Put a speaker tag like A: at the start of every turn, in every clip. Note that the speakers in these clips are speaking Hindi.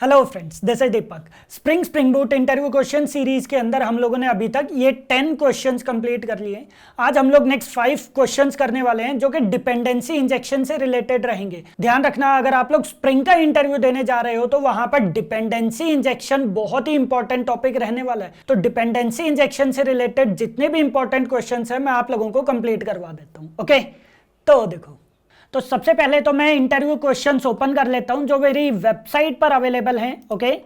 A: Hello friends, this is Deepak. Spring boot interview question series के अंदर हम लोगों ने अभी तक ये 10 क्वेश्चंस कंप्लीट कर लिए। आज हम लोग नेक्स्ट 5 क्वेश्चंस करने वाले हैं जो कि डिपेंडेंसी इंजेक्शन से रिलेटेड रहेंगे। ध्यान रखना, अगर आप लोग स्प्रिंग का इंटरव्यू देने जा रहे हो तो वहां पर डिपेंडेंसी इंजेक्शन बहुत ही इंपॉर्टेंट टॉपिक रहने वाला है। तो डिपेंडेंसी इंजेक्शन से रिलेटेड जितने भी इंपॉर्टेंट क्वेश्चन है मैं आप लोगों को कंप्लीट करवा देता हूँ। ओके, तो देखो, तो सबसे पहले तो मैं इंटरव्यू क्वेश्चंस ओपन कर लेता हूं जो मेरी वेबसाइट पर अवेलेबल हैं। ओके,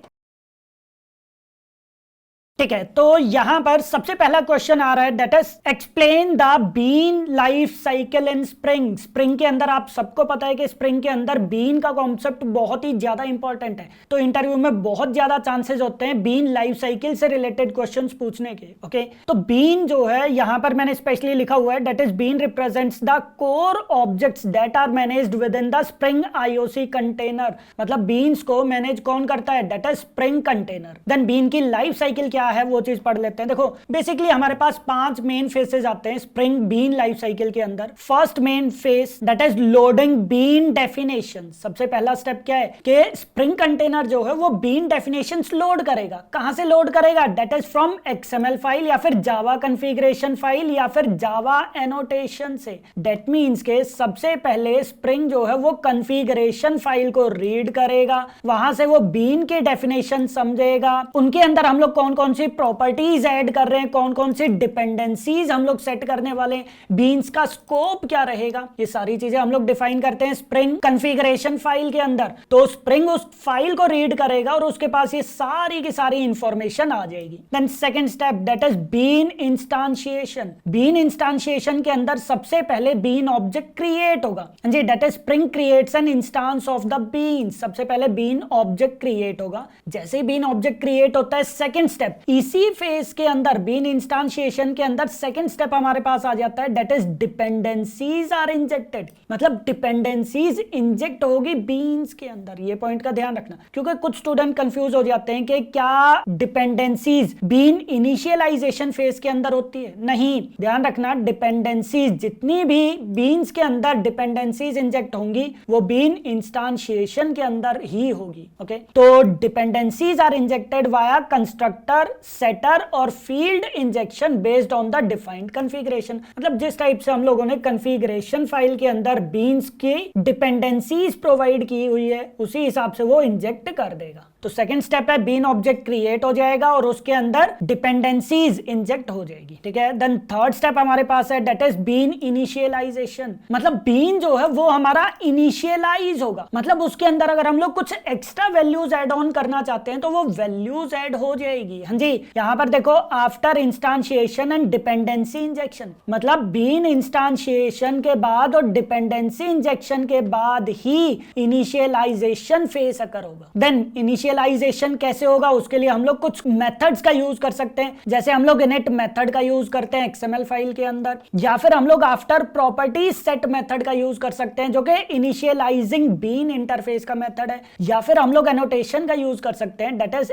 A: ठीक है। तो यहां पर सबसे पहला क्वेश्चन आ रहा है, that is explain the bean life cycle in Spring. Spring के अंदर आप सबको पता है कि स्प्रिंग के अंदर बीन का कॉन्सेप्ट बहुत ही ज्यादा इंपॉर्टेंट है। तो इंटरव्यू में बहुत ज्यादा चांसेस होते हैं बीन लाइफ साइकिल से रिलेटेड क्वेश्चंस पूछने के। ओके, तो बीन जो है यहां पर मैंने स्पेशली लिखा हुआ है, that is bean represents the core objects that are managed within the Spring IOC container. मतलब बीन्स को मैनेज कौन करता है, that is Spring container. Then bean की लाइफ साइकिल क्या है वो चीज पढ़ लेते हैं। देखो, बेसिकली हमारे पास 5 मेन फेसेस आते हैं स्प्रिंग बीन लाइफ साइकिल के अंदर। First main phase that is loading bean definition. सबसे पहला स्टेप क्या है कि स्प्रिंग कंटेनर जो है वो बीन डेफिनेशंस लोड करेगा। कहां से लोड करेगा, that is from XML file या फिर जावा कॉन्फ़िगरेशन फाइल या फिर जावा एनोटेशन से। दैट मींस के सबसे पहले स्प्रिंग जो है वो कॉन्फ़िगरेशन फाइल को रीड करेगा, वहां से वो बीन के डेफिनेशन समझेगा, उनके अंदर हम लोग कौन कौन सी प्रॉपर्टीज ऐड कर रहे हैं, कौन कौन सी डिपेंडेंसीज हम लोग सेट करने वाले हैं, बीन्स का स्कोप क्या रहेगा, ये सारी चीजें हम लोग डिफाइन करते हैं स्प्रिंग कॉन्फ़िगरेशन फाइल के अंदर। तो स्प्रिंग उस फाइल को रीड करेगा और उसके पास ये सारी की सारी इंफॉर्मेशन आ जाएगी। Then second step that is bean instantiation. Bean instantiation के अंदर सबसे पहले बीन ऑब्जेक्ट क्रिएट होगा जी, that is Spring creates an instance of the bean. सबसे पहले बीन ऑब्जेक्ट क्रिएट होगा। जैसे ही बीन ऑब्जेक्ट क्रिएट होता है, सेकंड स्टेप इसी फेज के अंदर बीन इंस्टांशिएशन के अंदर सेकंड स्टेप हमारे पास आ जाता है, that is dependencies are injected. मतलब डिपेंडेंसीज इंजेक्ट होगी बीन्स के अंदर। ये पॉइंट का ध्यान रखना, क्योंकि कुछ स्टूडेंट कंफ्यूज हो जाते हैं कि क्या डिपेंडेंसीज बीन इनिशियलाइजेशन फेज के अंदर होती है। नहीं, ध्यान रखना, डिपेंडेंसीज जितनी भी बीन्स के अंदर डिपेंडेंसीज इंजेक्ट होंगी वो बीन इंस्टांशिएशन के अंदर ही होगी। ओके, तो dependencies are injected via constructor, setter और field injection based on the defined configuration. मतलब जिस टाइप से हम लोगों ने कॉन्फ़िगरेशन फाइल के अंदर बीन्स की डिपेंडेंसीज प्रोवाइड की हुई है उसी हिसाब से वो इंजेक्ट कर देगा। तो सेकंड स्टेप है बीन ऑब्जेक्ट क्रिएट हो जाएगा और उसके अंदर डिपेंडेंसीज इंजेक्ट हो जाएगी। ठीक है, देन थर्ड स्टेप हमारे पास है, दैट इज बीन इनिशियलाइजेशन। मतलब बीन जो है वो हमारा इनिशियलाइज होगा। मतलब उसके अंदर अगर हम लोग कुछ एक्स्ट्रा वैल्यूज ऐड ऑन करना चाहते हैं तो वो वैल्यूज ऐड हो जाएगी। हाँ जी, यहां पर देखो, after instantiation and dependency injection. मतलब बीन इंस्टांशिएशन के बाद और डिपेंडेंसी इंजेक्शन के बाद ही इनिशियलाइजेशन फेज अकर होगा। देन इनिशियलाइजेशन कैसे होगा, उसके लिए हम लोग कुछ मेथड्स का यूज कर सकते हैं। जैसे हम लोग इनिट मेथड का यूज करते हैं एक्सएमएल फाइल के अंदर, या फिर हम लोग आफ्टर प्रॉपर्टी सेट मेथड का यूज कर सकते हैं जो कि इनिशियलाइजिंग बीन इंटरफेस का मेथड है, या फिर हम लोग एनोटेशन का यूज कर सकते हैं, that is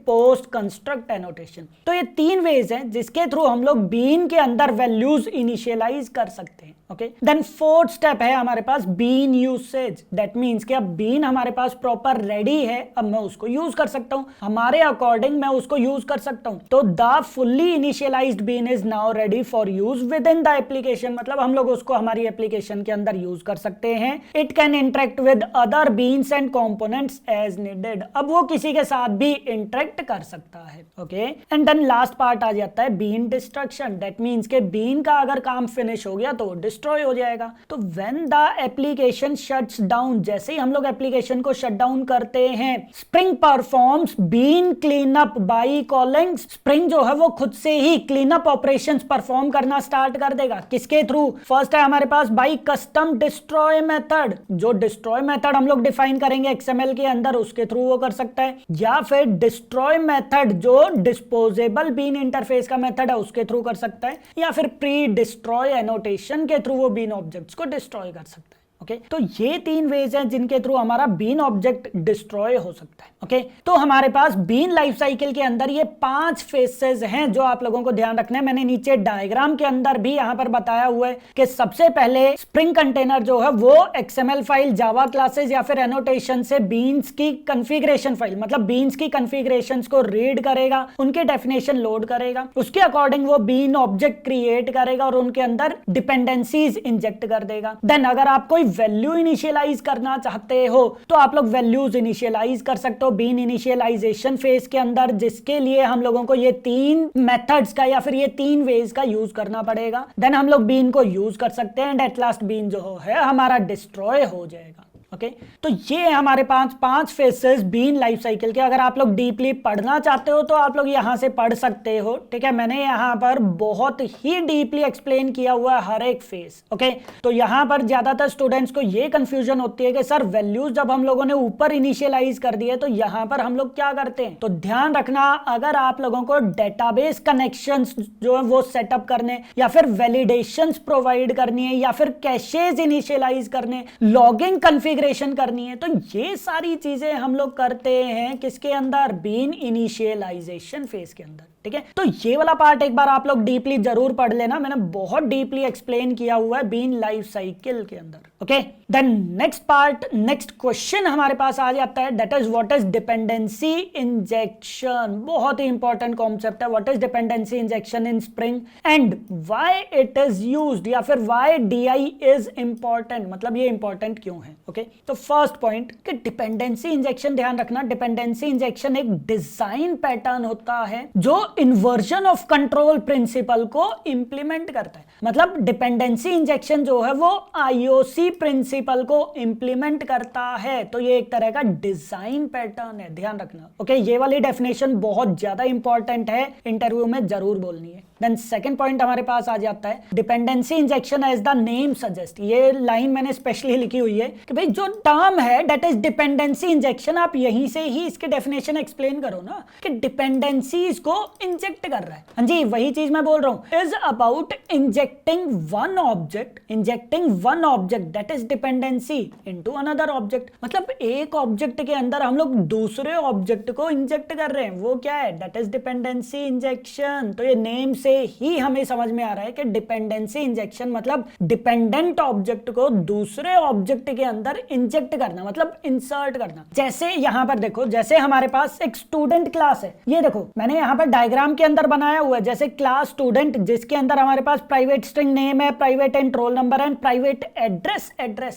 A: @post construct annotation. तो ये 3 वेज हैं जिसके थ्रू हम लोग बीन के अंदर वैल्यूज इनिशियलाइज कर सकते हैं। ओके, देन फोर्थ स्टेप है हमारे पास बीन यूसेज। दैट मींस कि अब बीन हमारे पास प्रॉपर रेडी है, अब मैं उसको यूज कर सकता हूं, हमारे अकॉर्डिंग मैं उसको यूज कर सकता हूं। तो the fully initialised bean is now ready for use within the application. मतलब हम लोग उसको हमारी एप्लीकेशन के अंदर यूज कर सकते हैं। It can interact with other beans and components as needed. अब वो किसी के साथ भी इंटरेक्ट कर सकता है। Okay, and then last part आ जाता है बीन डिस्ट्रक्शन। दैट मींस के बीन का अगर काम फिनिश हो गया तो डिस्ट्रॉय हो जाएगा। तो when the application shuts down, जैसे ही हम लोग एप्लीकेशन को शट डाउन करते हैं, Spring performs bean clean up by calling. Spring जो है वो खुद से ही क्लीन अप ऑपरेशंस परफॉर्म करना स्टार्ट कर देगा। किसके थ्रू, फर्स्ट है हमारे पास बाय कस्टम डिस्ट्रॉय मेथड। जो डिस्ट्रॉय मेथड हम लोग डिफाइन करेंगे एक्सएमएल के अंदर, उसके थ्रू वो कर सकता है, या फिर डिस्ट्रॉय मेथड जो डिस्पोजेबल बीन इंटरफेस का मेथड है उसके थ्रू कर सकता है, या फिर प्री डिस्ट्रॉय एनोटेशन के थ्रू वो बीन ऑब्जेक्ट्स को डिस्ट्रॉय कर सकता है। ओके तो ये 3 वेज हैं जिनके थ्रू हमारा बीन ऑब्जेक्ट डिस्ट्रॉय हो सकता है। ओके तो हमारे पास बीन लाइफ साइकिल के अंदर ये 5 फेसेस हैं जो आप लोगों को ध्यान रखना है। मैंने नीचे डायग्राम के अंदर भी यहां पर बताया हुआ है कि सबसे पहले स्प्रिंग कंटेनर जो है वो XML फाइल, जावा क्लासेस या फिर एनोटेशन से बीन्स की कॉन्फ़िगरेशन फाइल, मतलब बीन्स की कॉन्फ़िगरेशंस को रीड करेगा, उनके डेफिनेशन लोड करेगा, उसके अकॉर्डिंग वो बीन ऑब्जेक्ट क्रिएट करेगा और उनके अंदर डिपेंडेंसीज इंजेक्ट कर देगा। देन अगर आप कोई वैल्यू इनिशियलाइज करना चाहते हो तो आप लोग वैल्यूज इनिशियलाइज कर सकते हो बीन इनिशियलाइजेशन फेज के अंदर, जिसके लिए हम लोगों को ये 3 मेथड्स का या फिर ये 3 वेज का यूज करना पड़ेगा। देन हम लोग बीन को यूज कर सकते हैं एंड एट लास्ट बीन जो है हमारा डिस्ट्रॉय हो जाएगा। ओके तो ये हमारे पांच फेसेस बीन लाइफ साइकिल के। अगर आप लोग डीपली पढ़ना चाहते हो तो आप लोग यहां से पढ़ सकते हो, ठीक है। मैंने यहां पर बहुत ही डीपली एक्सप्लेन किया हुआ है हर एक फेस। ओके तो यहां पर ज्यादातर स्टूडेंट्स को ये कंफ्यूजन होती है कि सर वैल्यूज जब हम लोगों ने ऊपर इनिशियलाइज कर दिए तो यहां पर हम लोग क्या करते हैं। तो ध्यान रखना, अगर आप लोगों को डेटाबेस कनेक्शंस जो है वो सेटअप करने या फिर वैलिडेशंस प्रोवाइड करनी है या फिर कैशेज इनिशियलाइज करने, लॉगिंग कॉन्फ़िगरेशन करनी है, तो ये सारी चीजें हम लोग करते हैं किसके अंदर, बीन इनिशियलाइजेशन फेज के अंदर, ठीक है। तो ये वाला पार्ट एक बार आप लोग डीपली जरूर पढ़ लेना, मैंने बहुत डीपली एक्सप्लेन किया हुआ है बीन लाइफ साइकिल के अंदर। Okay then next part, next question हमारे पास आ जाता है, that is what is dependency injection. बहुत ही इंपॉर्टेंट कॉन्सेप्ट है, what is dependency injection in Spring and why it is used, या फिर व्हाई DI इज इंपॉर्टेंट, मतलब ये इंपॉर्टेंट क्यों है। ओके तो फर्स्ट पॉइंट कि डिपेंडेंसी इंजेक्शन, ध्यान रखना डिपेंडेंसी इंजेक्शन एक डिजाइन पैटर्न होता है जो इन्वर्जन ऑफ कंट्रोल प्रिंसिपल को इंप्लीमेंट करता है। मतलब डिपेंडेंसी इंजेक्शन जो है वो IOC प्रिंसिपल को इंप्लीमेंट करता है, तो ये एक तरह का डिजाइन पैटर्न है, ध्यान रखना। ओके ये वाली डेफिनेशन बहुत ज्यादा इंपॉर्टेंट है, इंटरव्यू में जरूर बोलनी है। देन सेकंड पॉइंट हमारे पास आ जाता है, dependency injection as the name suggest. ये लाइन मैंने स्पेशली लिखी हुई है कि भाई जो टर्म है दैट इज डिपेंडेंसी इंजेक्शन, आप यहीं से ही इसके डेफिनेशन एक्सप्लेन करो ना कि डिपेंडेंसीज को इंजेक्ट कर रहा है। हाँ जी वही चीज मैं बोल रहा हूं, is about injecting one object that is dependency into another object. मतलब एक ऑब्जेक्ट के अंदर हम लोग दूसरे ऑब्जेक्ट को इंजेक्ट कर रहे हैं, वो क्या है, दैट इज डिपेंडेंसी इंजेक्शन। तो ये नेम से ही हमें समझ में आ रहा है कि डिपेंडेंसी इंजेक्शन मतलब डिपेंडेंट ऑब्जेक्ट को दूसरे ऑब्जेक्ट के अंदर इंजेक्ट करना, मतलब इंसर्ट करना। जैसे यहां पर देखो, जैसे हमारे पास एक स्टूडेंट क्लास है, ये देखो मैंने यहां पर डायग्राम के अंदर बनाया हुआ है, जैसे क्लास स्टूडेंट जिसके अंदर हमारे पास प्राइवेट स्ट्रिंग नेम है, private and roll number and private address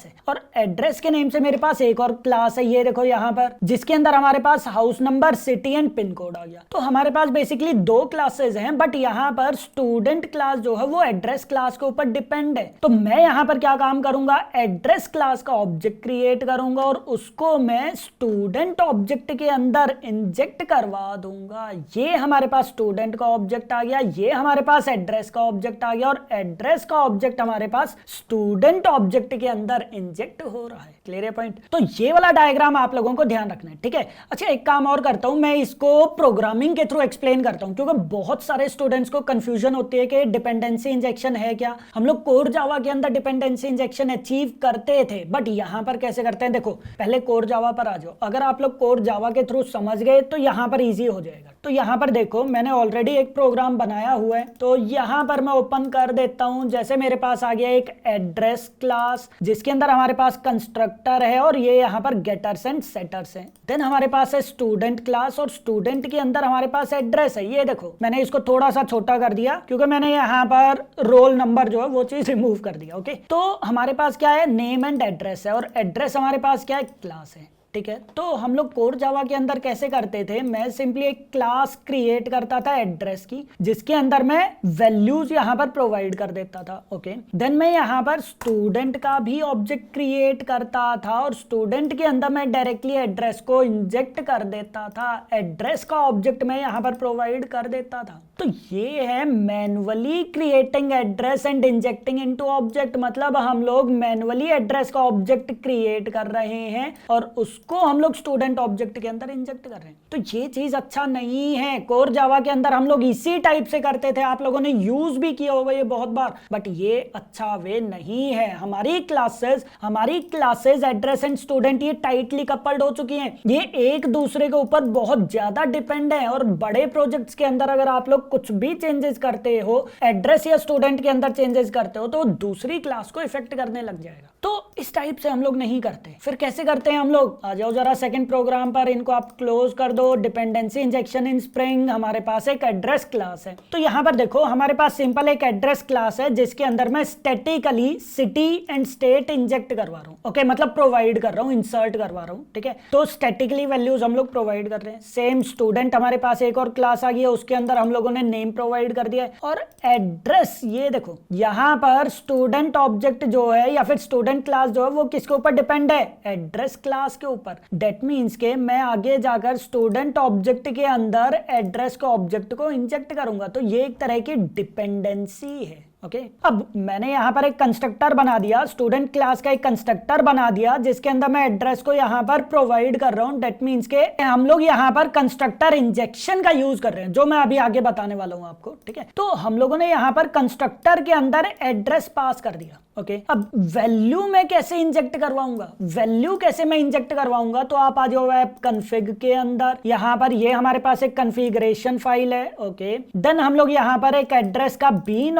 A: है, और एड्रेस के नेम से मेरे पास एक और क्लास है, ये देखो यहां पर, जिसके अंदर हमारे पास house number, city and pin code आ गया। तो हमारे पास बेसिकली 2 क्लासेस हैं, बट यहां पर स्टूडेंट क्लास जो है वो एड्रेस क्लास के ऊपर डिपेंड है। तो मैं यहां पर क्या काम करूंगा, एड्रेस क्लास का ऑब्जेक्ट क्रिएट करूंगा और उसको मैं स्टूडेंट ऑब्जेक्ट के अंदर इंजेक्ट करवा दूंगा। ये हमारे पास स्टूडेंट का ऑब्जेक्ट आ गया, ये हमारे पास एड्रेस का ऑब्जेक्ट आ गया, और एड्रेस का ऑब्जेक्ट हमारे पास स्टूडेंट ऑब्जेक्ट के अंदर इंजेक्ट हो रहा है। क्लियर है पॉइंट। तो ये वाला डायग्राम आप लोगों को ध्यान रखना है, ठीक है। अच्छा एक काम और करता हूं, मैं इसको प्रोग्रामिंग के थ्रू एक्सप्लेन करता हूं, क्योंकि बहुत सारे स्टूडेंट्स को कंफ्यूजन होती है कि डिपेंडेंसी इंजेक्शन है क्या। हम लोग कोर जावा के अंदर डिपेंडेंसी इंजेक्शन अचीव करते थे, बट यहां पर कैसे करते हैं, देखो पहले कोर जावा पर आ जाओ। अगर आप लोग कोर जावा के थ्रू समझ गए तो यहां पर इजी हो जाएगा। तो यहां पर देखो मैंने ऑलरेडी एक प्रोग्राम बनाया हुआ है, तो यहां पर मैं ओपन कर देता हूं। जैसे मेरे पास आ गया एक एड्रेस क्लास जिसके अंदर हमारे पास कंस्ट्रक्टर है और ये यहां पर गेटर्स एंड सेटर्स हैं। देन हमारे पास है स्टूडेंट क्लास और स्टूडेंट के अंदर हमारे पास एड्रेस है। ये देखो मैंने इसको थोड़ा सा छोटा कर दिया क्योंकि मैंने यहां पर रोल नंबर जो है वो चीज रिमूव कर दिया। ओके तो हमारे पास क्या है, नेम एंड एड्रेस है, और एड्रेस हमारे पास क्या है, क्लास है, ठीक है। तो हम लोग कोर जावा के अंदर कैसे करते थे, मैं सिंपली एक क्लास क्रिएट करता था एड्रेस की, जिसके अंदर मैं वैल्यूज यहां पर प्रोवाइड कर देता था। ओके देन मैं यहां पर स्टूडेंट का भी ऑब्जेक्ट क्रिएट करता था और स्टूडेंट के अंदर मैं डायरेक्टली एड्रेस को इंजेक्ट कर देता था। एड्रेस का ऑब्जेक्ट मैं यहां पर प्रोवाइड कर देता था। तो ये है manually creating address and injecting into object. मतलब हम लोग मैन्युअली एड्रेस का ऑब्जेक्ट क्रिएट कर रहे हैं और उस उसको हम लोग स्टूडेंट ऑब्जेक्ट के अंदर इंजेक्ट कर रहे हैं। तो ये चीज अच्छा नहीं है। कोर जावा के अंदर हम लोग इसी टाइप से करते थे, आप लोगों ने यूज भी किया होगा ये बहुत बार, बट ये अच्छा वे नहीं है। हमारी क्लासेस एड्रेस एंड स्टूडेंट ये टाइटली कपल्ड हो चुकी हैं, ये एक दूसरे के ऊपर बहुत ज्यादा डिपेंड है। और बड़े प्रोजेक्ट्स के अंदर अगर आप लोग कुछ भी चेंजेस करते हो, एड्रेस या स्टूडेंट के अंदर चेंजेस करते हो, तो दूसरी क्लास को इफेक्ट करने लग जाएगा। तो इस टाइप से हम लोग नहीं करते। फिर कैसे करते हैं हम लोग? आ जाओ जरा सेकंड प्रोग्राम पर, इनको आप क्लोज कर दो। डिपेंडेंसी इंजेक्शन इन स्प्रिंग, हमारे पास एक एड्रेस क्लास है। तो यहां पर देखो हमारे पास सिंपल एक एड्रेस क्लास है जिसके अंदर मैं statically city and state inject करवा रहा हूं। ओके, मतलब प्रोवाइड कर रहा हूं, इंसर्ट करवा रहा हूं। ठीक है, तो स्टैटिकली वैल्यूज हम लोग प्रोवाइड कर रहे हैं। सेम स्टूडेंट, हमारे पास एक और क्लास आ गई है, उसके अंदर हम लोगों ने नेम प्रोवाइड कर दिया है। और एड्रेस, ये देखो यहां पर स्टूडेंट ऑब्जेक्ट जो है या फिर स्टूडेंट क्लास जो है वो किसके ऊपर डिपेंड है? एड्रेस क्लास के ऊपर। दैट मींस के मैं आगे जाकर स्टूडेंट ऑब्जेक्ट के अंदर एड्रेस के ऑब्जेक्ट को इंजेक्ट करूंगा। तो ये एक तरह की डिपेंडेंसी है। ओके, अब मैंने यहां पर एक कंस्ट्रक्टर बना दिया, स्टूडेंट क्लास का एक कंस्ट्रक्टर बना दिया जिसके अंदर मैं एड्रेस को यहां पर प्रोवाइड कर रहा हूं। दैट मींस के हम लोग यहां पर कंस्ट्रक्टर इंजेक्शन का यूज कर रहे हैं, जो मैं अभी आगे बताने वाला हूं आपको। ठीक है, तो हम लोगों ने यहां पर कंस्ट्रक्टर के अंदर एड्रेस पास कर दिया। ओके, अब वैल्यू मैं कैसे इंजेक्ट करवाऊंगा? वैल्यू कैसे मैं इंजेक्ट करवाऊंगा? तो आप आ जाओ वेब कॉन्फ़िग के अंदर, यहां पर ये हमारे पास एक कॉन्फ़िगरेशन फाइल है। ओके, देन हम लोग यहां पर एक एड्रेस का बीन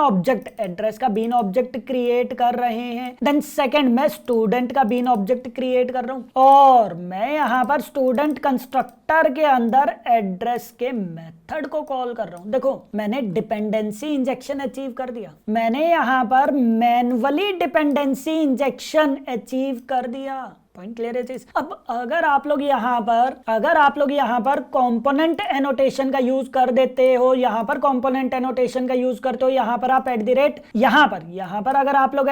A: ऑब्जेक्ट क्रिएट कर रहे हैं। देन सेकंड, मैं स्टूडेंट का बीन ऑब्जेक्ट क्रिएट कर रहा हूं और मैं यहां पर स्टूडेंट कंस्ट्रक्टर के अंदर एड्रेस के मेथड को कॉल कर रहा हूं। देखो मैंने डिपेंडेंसी इंजेक्शन अचीव कर दिया, मैंने यहां पर मैन्युअली डिपेंडेंसी इंजेक्शन अचीव कर दिया। पॉइंट क्लियर है चीज? अब अगर आप लोग यहां पर कंपोनेंट एनोटेशन का यूज कर देते हो, यहां पर कंपोनेंट एनोटेशन का यूज करते हो, यहां पर आप यहां पर अगर आप लोग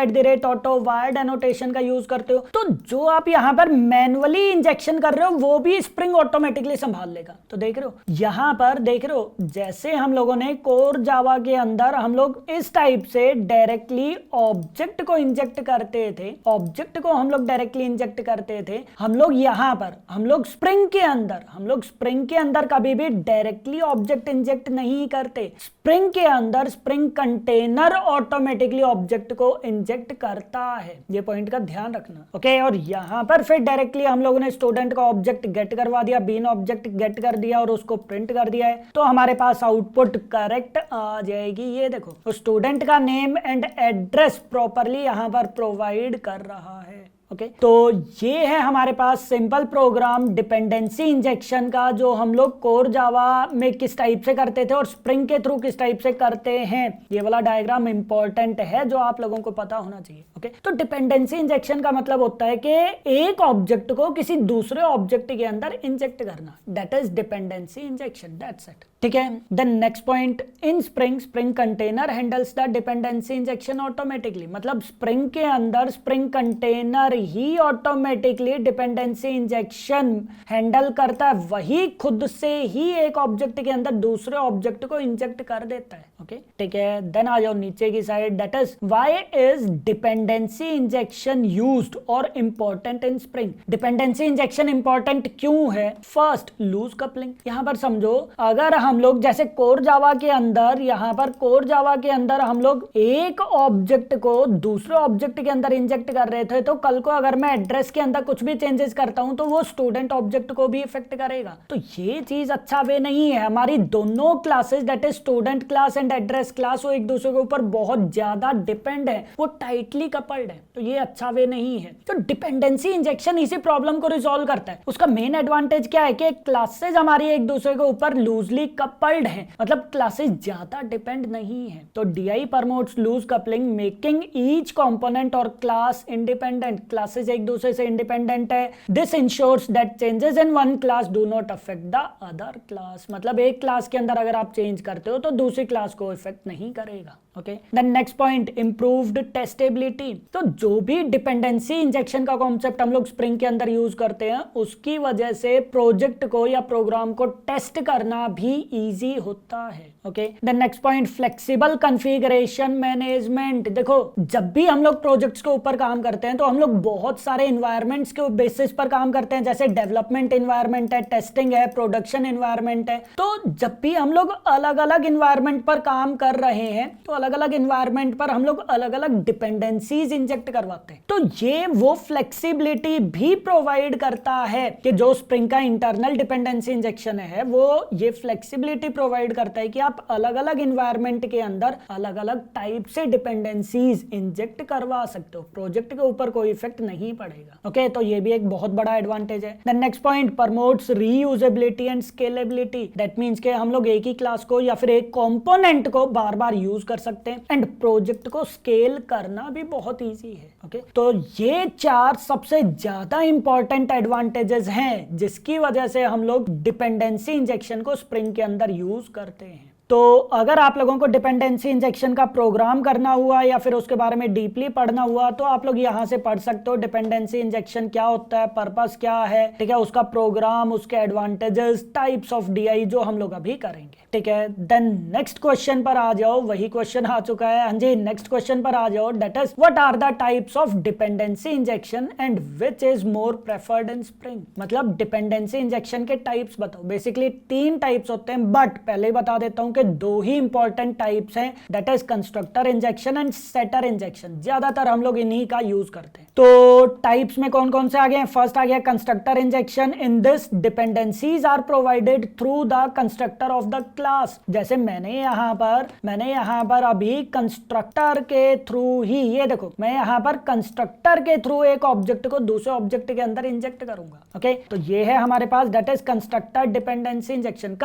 A: ऑटो वायर्ड एनोटेशन का यूज करते हो, तो जो आप यहां पर मैन्युअली इंजेक्शन कर रहे हो वो भी स्प्रिंग ऑटोमेटिकली संभाल लेगा। तो देख रहे हो यहां पर, देख रहे हो जैसे हम लोगों ने कोर जावा के अंदर हम लोग इस टाइप से डायरेक्टली ऑब्जेक्ट को इंजेक्ट करते थे, ऑब्जेक्ट को हम लोग डायरेक्टली इंजेक्ट करते थे, हम लोग यहां पर स्प्रिंग के अंदर कभी भी डायरेक्टली ऑब्जेक्ट इंजेक्ट नहीं करते। स्प्रिंग के अंदर स्प्रिंग कंटेनर ऑटोमेटिकली ऑब्जेक्ट को इंजेक्ट करता है, ये पॉइंट का ध्यान रखना। ओके, और यहां पर फिर डायरेक्टली हम लोगों ने स्टूडेंट का ऑब्जेक्ट गेट करवा दिया, बीन ऑब्जेक्ट गेट कर दिया और उसको प्रिंट कर दिया है, तो हमारे पास आउटपुट करेक्ट आ जाएगी। ये देखो स्टूडेंट का नेम एंड एड्रेस प्रॉपरली यहां पर प्रोवाइड कर रहा है। ओके, तो ये है हमारे पास सिंपल प्रोग्राम डिपेंडेंसी इंजेक्शन का, जो हम लोग कोर जावा में किस टाइप से करते थे और स्प्रिंग के थ्रू किस टाइप से करते हैं। ये वाला डायग्राम इंपॉर्टेंट है जो आप लोगों को पता होना चाहिए। ओके, तो डिपेंडेंसी इंजेक्शन का मतलब होता है कि एक ऑब्जेक्ट को किसी दूसरे ऑब्जेक्ट के अंदर इंजेक्ट करना, that is dependency injection, that's it. ठीक है, then next point, in Spring container handles the dependency injection automatically. मतलब स्प्रिंग के अंदर स्प्रिंग कंटेनर ही ऑटोमेटिकली डिपेंडेंसी इंजेक्शन हैंडल करता है, वही खुद से ही एक ऑब्जेक्ट के अंदर दूसरे ऑब्जेक्ट को इंजेक्ट कर देता है। ओके, ठीक है, देन आ जाओ नीचे की side, that is why is dependency injection used और important in Spring. Dependency injection important क्यों है? First, loose coupling. यहां पर समझो, अगर हम लोग जैसे कोर जावा के अंदर, यहां पर कोर जावा के अंदर हम लोग एक ऑब्जेक्ट को दूसरे ऑब्जेक्ट के अंदर इंजेक्ट कर रहे थे, तो कल को अगर मैं एड्रेस के अंदर कुछ भी चेंजेस करता हूं तो वो स्टूडेंट ऑब्जेक्ट को भी इफेक्ट करेगा। तो ये चीज अच्छा वे नहीं है। हमारी दोनों classes, that is student class and address class, वो एक दूसरे के ऊपर बहुत ज्यादा डिपेंड है, वो टाइटली कपल्ड है, तो ये अच्छा वे नहीं है। तो डिपेंडेंसी इंजेक्शन इसी प्रॉब्लम को रिजॉल्व करता है। उसका मेन एडवांटेज क्या है कि क्लासेस हमारी एक दूसरे के ऊपर लूजली कपल्ड है, मतलब क्लासेस ज्यादा डिपेंड नहीं है। तो DI promotes loose coupling, making each component or class independent. Classes एक दूसरे से इंडिपेंडेंट है। This ensures that changes in one class do not affect the other class. मतलब एक क्लास के अंदर अगर आप चेंज करते हो तो दूसरी क्लास को इफेक्ट नहीं करेगा। Okay. Then next point, improved testability. तो जो भी डिपेंडेंसी इंजेक्शन का कॉन्सेप्ट हम लोग स्प्रिंग के अंदर यूज करते हैं, उसकी वजह से प्रोजेक्ट को या प्रोग्राम को टेस्ट करना भी इजी होता है। Okay. Then next point, flexible configuration management. देखो, जब भी हम लोग प्रोजेक्ट्स के ऊपर काम करते हैं तो हम लोग बहुत सारे एनवायरनमेंट्स के बेसिस पर काम करते हैं, जैसे डेवलपमेंट एनवायरनमेंट है, टेस्टिंग है, प्रोडक्शन एनवायरनमेंट है। तो जब भी हम लोग अलग अलग एनवायरनमेंट पर काम कर रहे हैं तो अलग अलग एनवायरनमेंट पर हम लोग अलग अलग डिपेंडेंसीज इंजेक्ट करवाते हैं। तो ये वो फ्लेक्सिबिलिटी भी प्रोवाइड करता है कि जो स्प्रिंग का इंटरनल डिपेंडेंसी इंजेक्शन है, वो ये फ्लेक्सिबिलिटी प्रोवाइड करता है कि आप अलग अलग एनवायरनमेंट के अंदर अलग अलग टाइप से डिपेंडेंसीज इंजेक्ट करवा सकते हो, प्रोजेक्ट के ऊपर कोई इफेक्ट नहीं पड़ेगा। ओके, तो ये भी एक बहुत बड़ा एडवांटेज है। Then next point, promotes reusability and scalability. That means के हम लोग एक ही क्लास को या फिर एक कंपोनेंट को बार बार यूज कर सकते हैं एंड प्रोजेक्ट को स्केल करना भी बहुत इजी है। ओके, तो ये 4 सबसे ज्यादा इंपॉर्टेंट एडवांटेजेस हैं जिसकी वजह से हम लोग डिपेंडेंसी इंजेक्शन को स्प्रिंग के अंदर यूज करते हैं। तो अगर आप लोगों को डिपेंडेंसी इंजेक्शन का प्रोग्राम करना हुआ या फिर उसके बारे में डीपली पढ़ना हुआ तो आप लोग यहाँ से पढ़ सकते हो। डिपेंडेंसी इंजेक्शन क्या होता है, पर्पस क्या है, ठीक है, उसका प्रोग्राम, उसके एडवांटेजेस, टाइप्स ऑफ डीआई, जो हम लोग अभी करेंगे। ठीक है, देन नेक्स्ट क्वेश्चन पर आ जाओ। वही क्वेश्चन आ चुका है, हाँ जी, नेक्स्ट क्वेश्चन पर आ जाओ। That is, what are the types of dependency injection and which is more preferred in Spring. मतलब डिपेंडेंसी इंजेक्शन के टाइप्स बताओ। बेसिकली 3 टाइप्स होते हैं, बट पहले ही बता देता हूं कि 2 ही इंपॉर्टेंट टाइप्स हैं, that is constructor injection and setter injection. ज्यादातर हम लोग इन्हीं का यूज करते हैं। तो टाइप्स में कौन कौन से आ गए? फर्स्ट आ गया constructor injection. In this dependencies are provided through the constructor of the class. जैसे मैंने यहाँ पर अभी कंस्ट्रक्टर के थ्रू ही, ये देखो, मैं यहाँ पर कंस्ट्रक्टर के थ्रू एक ऑब्जेक्ट को दूसरे ऑब्जेक्ट के अंदर इंजेक्ट करूंगा। ओके, तो ये है हमारे पास, that is constructor dependency injection,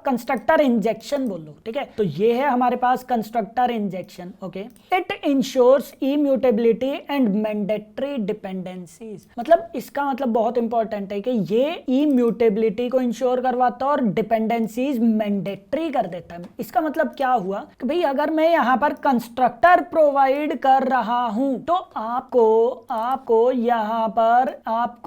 A: constructor injection बोल लो। ठीक है, तो ये है हमारे पास constructor injection. Okay, it ensures immutability and mandatory dependencies. मतलब इसका मतलब बहुत इंपॉर्टेंट है कि ये इम्यूटेबिलिटी को इंश्योर करवाता है और डिपेंडेंसीज मैंडेटरी कर देता है। इसका मतलब क्या हुआ कि भाई अगर मैं यहाँ पर कंस्ट्रक्टर प्रोवाइड कर रहा हूं तो आपको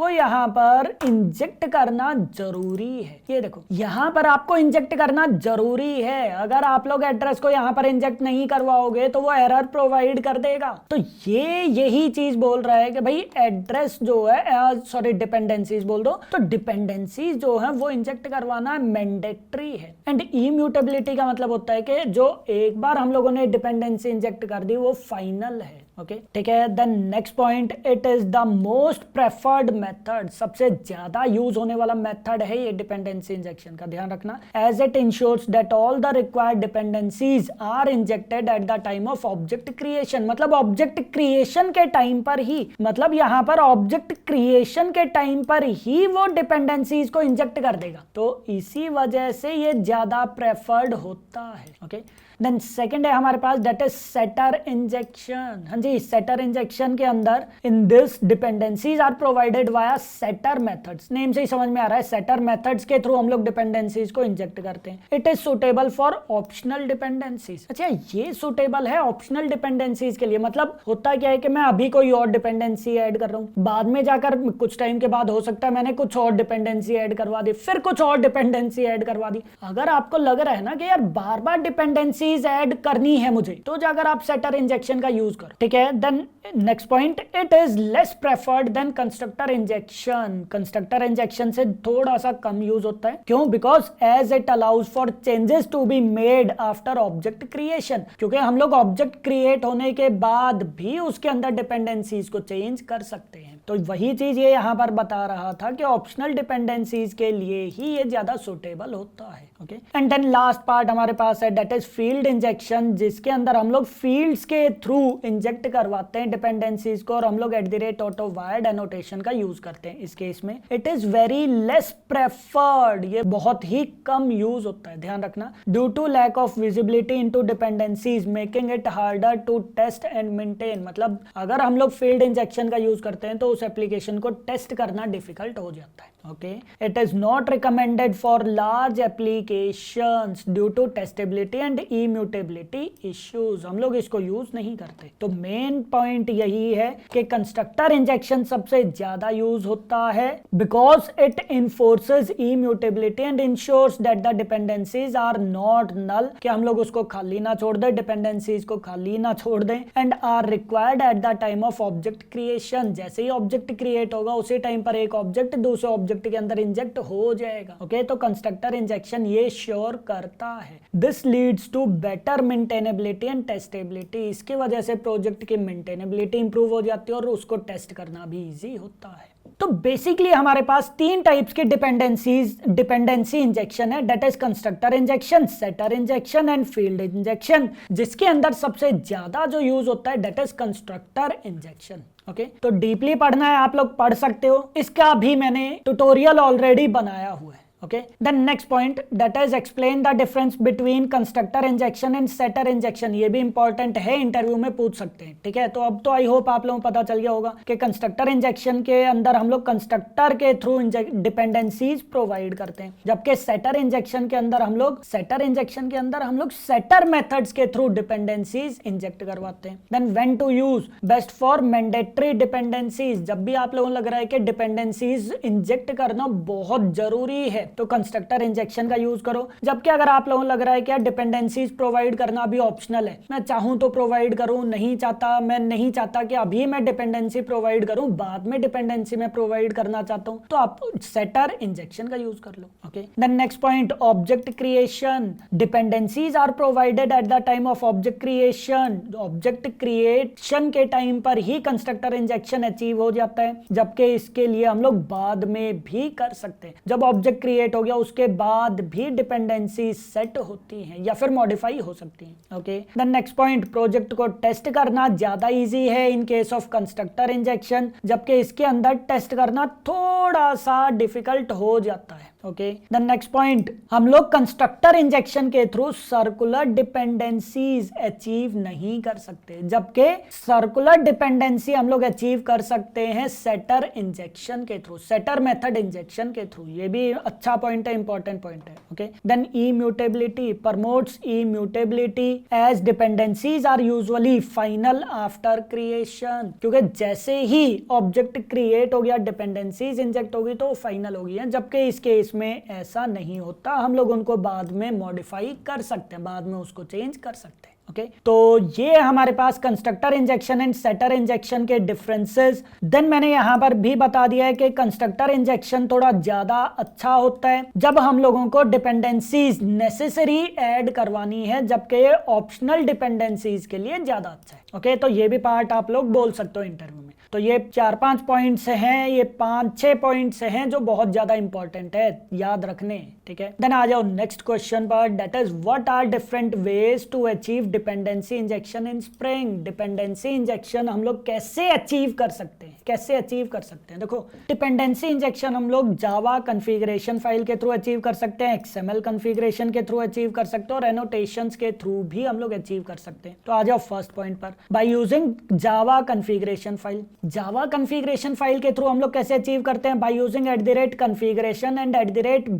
A: यहाँ पर इंजेक्ट करना जरूरी है। ये देखो, यहाँ पर आपको इंजेक्ट करना जरूरी है। अगर आप लोग एड्रेस को यहाँ पर इंजेक्ट नहीं करवाओगे तो वो एरर प्रोवाइड कर देगा। तो ये यही चीज बोल रहा है कि भाई एड्रेस जो है, सॉरी, डिपेंडेंसीज बोल दो, तो डिपेंडेंसीज जो है वो इंजेक्ट करवाना मैंडेटरी है। एंड इम्यूटेबिलिटी का मतलब होता है कि जो एक बार हम लोगों ने डिपेंडेंसी इंजेक्ट कर दी वो फाइनल है। ओके, ठीक है। Then next point, it is the most preferred method. सबसे ज्यादा यूज होने वाला मेथड है ये डिपेंडेंसी इंजेक्शन का, ध्यान रखना। As it ensures that all the required dependencies are injected at the time of object creation. मतलब ऑब्जेक्ट क्रिएशन के टाइम पर ही, मतलब यहाँ पर ऑब्जेक्ट क्रिएशन के टाइम पर ही वो डिपेंडेंसीज को इंजेक्ट कर देगा। तो इसी वजह से ये ज्यादा प्रेफर्ड होता है। ओके, देन सेकंड है हमारे पास, दैट इज सेटर इंजेक्शन। हाँ जी, सेटर इंजेक्शन के अंदर in this dependencies are provided via setter methods. Name से ही समझ में आ रहा है, सेटर मेथड्स के थ्रू हम लोग डिपेंडेंसीज को इंजेक्ट करते हैं। It is suitable for optional dependencies. अच्छा, ये सुटेबल है ऑप्शनल डिपेंडेंसीज के लिए। मतलब होता क्या है कि मैं अभी कोई और डिपेंडेंसी ऐड कर रहा हूँ, बाद में जाकर कुछ टाइम के बाद हो सकता है मैंने कुछ और डिपेंडेंसी ऐड करवा दी, फिर कुछ और डिपेंडेंसी ऐड करवा दी। अगर आपको लग रहा है ना कि यार बार बार डिपेंडेंसी ऐड करनी है मुझे, तो जाकर आप सेटर इंजेक्शन का यूज करो। ठीक है, then next point, it is less preferred than constructor injection. Constructor injection से थोड़ा सा कम यूज होता है। क्यों? Because as it allows for changes to be made after object creation. क्योंकि हम लोग ऑब्जेक्ट क्रिएट होने के बाद भी उसके अंदर डिपेंडेंसीज को चेंज कर सकते हैं। तो वही चीज ये यहाँ पर बता रहा था कि ऑप्शनल डिपेंडेंसीज के लिए ही ये ज्यादा सुटेबल होता है। Okay, and then last part हमारे पास है, दैट इज फील्ड इंजेक्शन, जिसके अंदर हम लोग फील्ड्स के थ्रू इंजेक्ट करवाते हैं डिपेंडेंसीज को और हम लोग @ऑटो वायर्ड एनोटेशन का यूज करते हैं। इस केस में it is very less preferred, ये बहुत ही कम यूज होता है, ध्यान रखना। Due to lack of visibility into dependencies making it harder to test and maintain. मतलब अगर हम लोग फील्ड इंजेक्शन का यूज करते हैं तो उस एप्लीकेशन को टेस्ट करना डिफिकल्ट हो जाता है। Okay, it is not recommended for large applications due to testability and immutability issues. हम लोग इसको यूज नहीं करते। तो मेन पॉइंट यही है कि कंस्ट्रक्टर इंजेक्शन सबसे ज्यादा यूज होता है because it enforces immutability and ensures that the dependencies are not null, कि हम लोग उसको खाली ना छोड़ दें, डिपेंडेंसीज को खाली ना छोड़ दें, and are required at the time of object creation. जैसे ही ऑब्जेक्ट क्रिएट होगा उसी टाइम पर एक ऑब्जेक्ट दूसरे ऑब्जेक्ट के अंदर इंजेक्ट हो जाएगा। ओके, तो कंस्ट्रक्टर इंजेक्शन ये श्योर करता है। This leads to better maintainability and testability. इसकी वजह से प्रोजेक्ट की मेंटेनेबिलिटी इंप्रूव हो जाती है और उसको टेस्ट करना भी इजी होता है। तो बेसिकली हमारे पास 3 टाइप्स की डिपेंडेंसी इंजेक्शन है, that is constructor injection, setter injection and field injection, जिसके अंदर सबसे ज्यादा जो यूज होता है that is constructor injection. Okay, तो डीपली पढ़ना है आप लोग पढ़ सकते हो, इसका भी मैंने ट्यूटोरियल ऑलरेडी बनाया हुआ है। Okay, the next point that is explain the difference between constructor injection and setter injection। ये भी इंपॉर्टेंट है, इंटरव्यू में पूछ सकते हैं। ठीक है, तो अब तो आई होप आप लोगों को पता चल गया होगा कि कंस्ट्रक्टर इंजेक्शन के अंदर हम लोग कंस्ट्रक्टर के थ्रू डिपेंडेंसीज प्रोवाइड करते हैं, जबकि सेटर इंजेक्शन के अंदर हम लोग सेटर मेथड्स के थ्रू डिपेंडेंसीज इंजेक्ट करवाते हैं। Then when to use, best for mandatory dependencies. जब भी आप लोगों को लग रहा है कि डिपेंडेंसीज इंजेक्ट करना बहुत जरूरी है तो कंस्ट्रक्टर इंजेक्शन का यूज करो। जबकि अगर आप लोगों को लग रहा है कि डिपेंडेंसीज प्रोवाइड करना भी ऑप्शनल है, मैं चाहूं तो प्रोवाइड करूं, मैं नहीं चाहता कि अभी मैं डिपेंडेंसी प्रोवाइड करूं, बाद में डिपेंडेंसी में प्रोवाइड करना चाहता हूं, तो आप सेटर इंजेक्शन का यूज कर लो। Okay, then next point, object creation. Dependencies are provided at the time of object creation. Object creation के टाइम पर ही कंस्ट्रक्टर इंजेक्शन अचीव हो जाता है, जबकि इसके लिए हम लोग बाद में भी कर सकते हैं। जब ऑब्जेक्ट क्रिएट हो गया उसके बाद भी डिपेंडेंसी सेट होती हैं या फिर मॉडिफाई हो सकती हैं। Okay, then next point, project को टेस्ट करना ज्यादा इजी है in case of constructor injection, जबकि इसके अंदर टेस्ट करना थोड़ा सा डिफिकल्ट हो जाता है। ओके, देन नेक्स्ट पॉइंट, हम लोग कंस्ट्रक्टर इंजेक्शन के थ्रू सर्कुलर डिपेंडेंसीज अचीव नहीं कर सकते, जबकि सर्कुलर डिपेंडेंसी हम लोग अचीव कर सकते हैं सेटर इंजेक्शन के थ्रू, सेटर मेथड इंजेक्शन के थ्रू। ये भी अच्छा पॉइंट है, इंपॉर्टेंट पॉइंट है। Okay, then immutability, promotes immutability as dependencies are usually final after creation. क्योंकि जैसे ही ऑब्जेक्ट क्रिएट हो गया डिपेंडेंसीज इंजेक्ट होगी तो फाइनल होगी है, जबकि इस केस में ऐसा नहीं होता। हम लोग उनको बाद में मॉडिफाई कर सकते हैं, बाद में उसको चेंज कर सकते हैं। ओके, तो ये हमारे पास constructor injection and setter injection के डिफरेंसेस। देन मैंने यहां पर भी बता दिया है कि कंस्ट्रक्टर इंजेक्शन थोड़ा ज्यादा अच्छा होता है जब हम लोगों को डिपेंडेंसीज नेसेसरी ऐड करवानी है, जबकि ऑप्शनल डिपेंडेंसीज के लिए ज्यादा अच्छा है। ओके, तो ये भी पार्ट आप लोग बोल सकते हो इंटरव्यू में। तो ये 4-5 पॉइंट्स हैं, ये 5-6 पॉइंट्स हैं जो बहुत ज्यादा इंपॉर्टेंट है, याद रखने। ठीक है, देन आ जाओ नेक्स्ट क्वेश्चन पर, that is what are different ways to achieve dependency injection in Spring. Dependency injection हम लोग कैसे अचीव कर सकते हैं, देखो डिपेंडेंसी इंजेक्शन हम लोग जावा कॉन्फ़िगरेशन फाइल के थ्रू अचीव कर सकते हैं, XML कॉन्फ़िगरेशन के थ्रू अचीव कर सकते हैं और एनोटेशंस के थ्रू भी हम लोग अचीव कर सकते हैं। तो आ जाओ फर्स्ट पॉइंट पर, by using Java configuration file. Java configuration file के थ्रू हम लोग कैसे अचीव करते हैं, by using @configuration and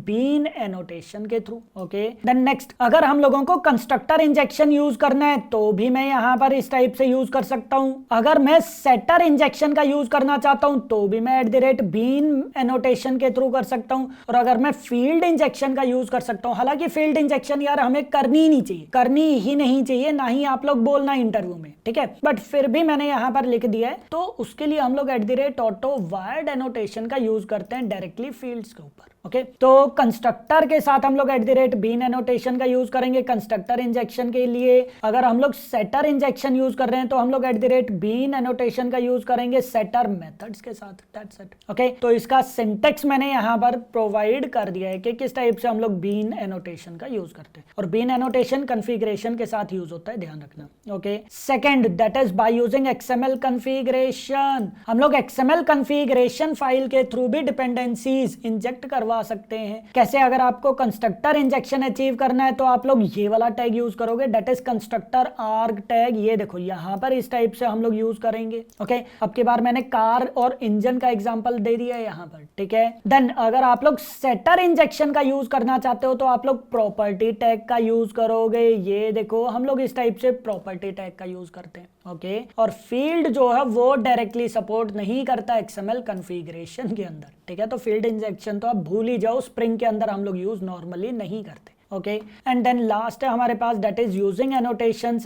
A: @bean annotation के थ्रू। ओके, देन नेक्स्ट, अगर हम लोगों को कंस्ट्रक्टर इंजेक्शन यूज करना है तो भी मैं यहां पर इस टाइप से यूज कर सकता हूं। अगर मैं सेटर इंजेक्शन का यूज करना चाहता हूं तो भी मैं @bean एनोटेशन के थ्रू कर सकता हूं, और अगर मैं फील्ड इंजेक्शन का यूज कर सकता हूं, हालांकि फील्ड इंजेक्शन यार हमें करनी ही नहीं चाहिए, ना ही आप लोग बोलना इंटरव्यू में, ठीक है, बट फिर भी मैंने यहां पर लिख दिया है, तो उसके लिए हम लोग @AutoWired एनोटेशन का यूज करते हैं डायरेक्टली फील्ड्स के ऊपर। ओके, तो कंस्ट्रक्टर के साथ हम लोग @bean एनोटेशन का यूज करेंगे कंस्ट्रक्टर इंजेक्शन के लिए। अगर हम लोग सेटर इंजेक्शन यूज कर रहे हैं तो हम लोग @bean एनोटेशन का यूज करेंगे सेटर मेथड्स के साथ। That's it. ओके, तो इसका सिंटेक्स मैंने यहां पर प्रोवाइड कर दिया है कि किस टाइप से हम लोग bean एनोटेशन का यूज करते हैं, और bean एनोटेशन कॉन्फ़िगरेशन के साथ यूज होता है, ध्यान रखना। Okay, second, that is by using XML configuration. हम लोग XML कॉन्फ़िगरेशन फाइल के थ्रू भी डिपेंडेंसीज इंजेक्ट करवा करवा सकते हैं। कैसे, अगर आपको कंस्ट्रक्टर इंजेक्शन अचीव करना है तो आप लोग ये वाला टैग यूज करोगे, दैट इज कंस्ट्रक्टर आर्ग टैग। ये देखो यहाँ पर इस टाइप से हम लोग यूज करेंगे। ओके, अब की बार मैंने कार और इंजन का एग्जांपल दे दिया है यहाँ पर, ठीक है। देन अगर आप लोग सेटर इंजेक्शन का यूज करना चाहते हो तो आप लोग प्रॉपर्टी टैग का यूज करोगे। ये देखो हम लोग इस टाइप से प्रॉपर्टी टैग का यूज करते हैं। ओके, और फील्ड जो है वो डायरेक्टली सपोर्ट नहीं करता XML कॉन्फ़िगरेशन के अंदर, ठीक है। तो फील्ड इंजेक्शन तो आप भूल ही जाओ, स्प्रिंग के अंदर हम लोग यूज नॉर्मली नहीं करते। ओके, एंड देन लास्ट है हमारे पास that is using annotations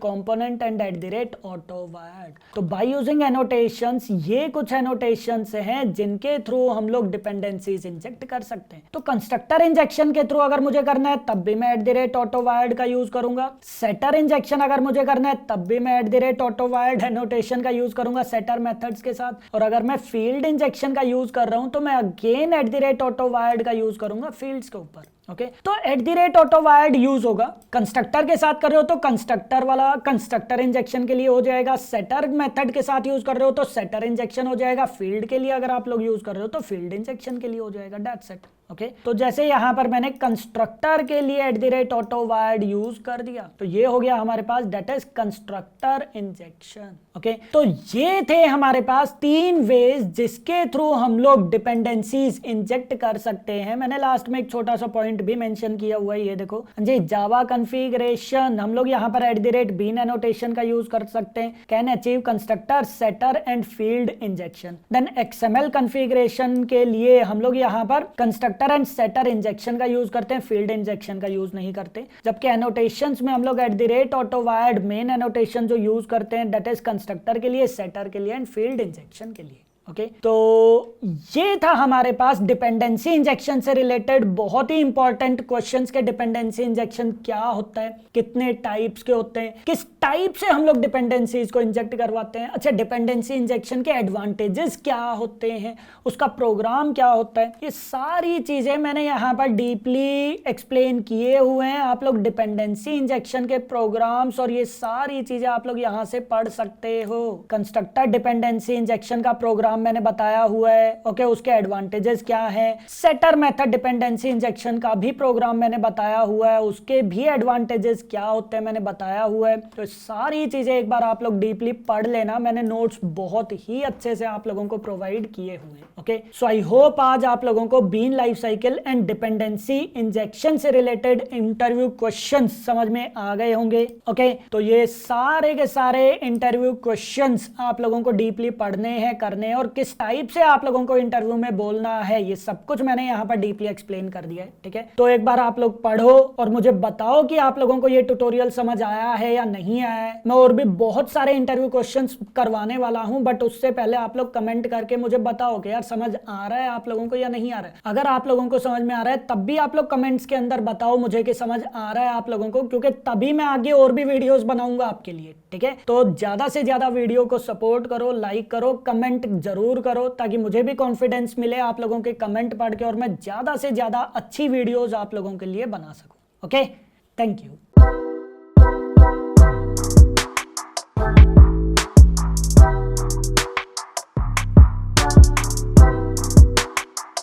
A: @component and @autowad। तो बाय यूजिंग एनोटेशंस, ये कुछ एनोटेशंस हैं जिनके थ्रू हम लोग डिपेंडेंसीज इंजेक्ट कर सकते हैं। तो कंस्ट्रक्टर इंजेक्शन के थ्रू अगर मुझे करना है तब भी मैं @autowad का यूज करूंगा। सेटर इंजेक्शन अगर मुझे करना है तब भी मैं @autowad एनोटेशन का यूज करूंगा सेटर मेथड्स के साथ। और अगर मैं फील्ड इंजेक्शन का यूज कर रहा हूं तो मैं अगेन @autowad का यूज करूंगा फील्ड्स के ऊपर। ओके, तो @autowad यूज होगा। कंस्ट्रक्टर के साथ कर रहे हो तो कंस्ट्रक्टर वाला कंस्ट्रक्टर इंजेक्शन के लिए हो जाएगा। सेटर मेथड के साथ यूज कर रहे हो तो सेटर इंजेक्शन हो जाएगा। फील्ड के लिए अगर आप लोग यूज कर रहे हो तो फील्ड इंजेक्शन के लिए हो जाएगा। That's it. ओके, तो जैसे यहां पर मैंने कंस्ट्रक्टर के लिए @autowad यूज कर दिया तो ये हो गया हमारे पास that is constructor injection. Okay, तो ये थे हमारे पास 3 वेज जिसके थ्रू हम लोग डिपेंडेंसीज इंजेक्ट कर सकते हैं। मैंने लास्ट में एक छोटा सा पॉइंट भी मेंशन किया हुआ है, ये देखो जी, जावा कॉन्फ़िगरेशन हम लोग यहाँ पर @bean एनोटेशन का यूज कर सकते हैं। Can achieve constructor, setter and field injection. Then XML configuration के लिए हम लोग यहाँ पर कंस्ट्रक्टर एंड सेटर इंजेक्शन का यूज करते हैं, फील्ड इंजेक्शन का यूज नहीं करते। जबकि एनोटेशंस में हम लोग @autowad मेन एनोटेशन जो यूज करते हैं दैट इज कंस्ट्रक्टर के लिए, सेटर के लिए एंड फील्ड इंजेक्शन के लिए। ओके, तो ये था हमारे पास डिपेंडेंसी इंजेक्शन से रिलेटेड बहुत ही इंपॉर्टेंट क्वेश्चंस के डिपेंडेंसी इंजेक्शन क्या होता है, कितने टाइप्स के होते हैं, किस टाइप से हम लोग डिपेंडेंसीज को इंजेक्ट करवाते हैं। अच्छा, डिपेंडेंसी इंजेक्शन के एडवांटेजेस क्या होते हैं, उसका प्रोग्राम क्या होता है, ये सारी चीजें मैंने यहाँ पर डीपली एक्सप्लेन किए हुए हैं। आप लोग डिपेंडेंसी इंजेक्शन के प्रोग्राम्स और ये सारी चीजें आप लोग यहाँ से पढ़ सकते हो। कंस्ट्रक्टर डिपेंडेंसी इंजेक्शन का प्रोग्राम मैंने बताया हुआ है। ओके, उसके एडवांटेजेस क्या हैं। सेटर मेथड डिपेंडेंसी इंजेक्शन का भी प्रोग्राम मैंने बताया हुआ है, उसके भी एडवांटेजेस क्या होते हैं मैंने बताया हुआ है। तो सारी चीजें एक बार आप लोग डीपली पढ़ लेना, मैंने नोट्स बहुत ही अच्छे से आप लोगों को प्रोवाइड किए हुए हैं। ओके, सो आई होप आज आप लोगों को bean life cycle and dependency injection से रिलेटेड इंटरव्यू क्वेश्चंस समझ में आ गए होंगे। ओके, तो ये सारे के सारे इंटरव्यू क्वेश्चंस आप लोगों को डीपली पढ़ने हैं, करने हैं, और किस टाइप से आप लोगों को इंटरव्यू में बोलना है ये सब कुछ मैंने यहाँ पर डीपली एक्सप्लेन कर दिया है। ठीक है, तो एक बार आप लोग पढ़ो और मुझे बताओ कि आप लोगों को ये ट्यूटोरियल समझ आया है या नहीं आया है। मैं और भी बहुत सारे इंटरव्यू क्वेश्चंस करवाने वाला हूं, बट उससे पहले आप लोग कमेंट करके मुझे बताओ कि यार समझ आ रहा है आप लोगों को या नहीं आ रहा है। अगर आप लोगों को समझ में आ रहा है तब भी आप लोग कमेंट्स के अंदर बताओ मुझे कि समझ आ रहा है आप लोगों को, क्योंकि तभी मैं आगे और भी वीडियोस बनाऊंगा आपके लिए। ठीक है, तो ज्यादा से ज्यादा वीडियो को सपोर्ट करो, लाइक करो, कमेंट जरूर करो, ताकि मुझे भी कॉन्फिडेंस मिले आप लोगों के कमेंट पढ़ के और मैं ज्यादा से ज्यादा अच्छी वीडियोस आप लोगों के लिए बना सकूं। Okay, thank you.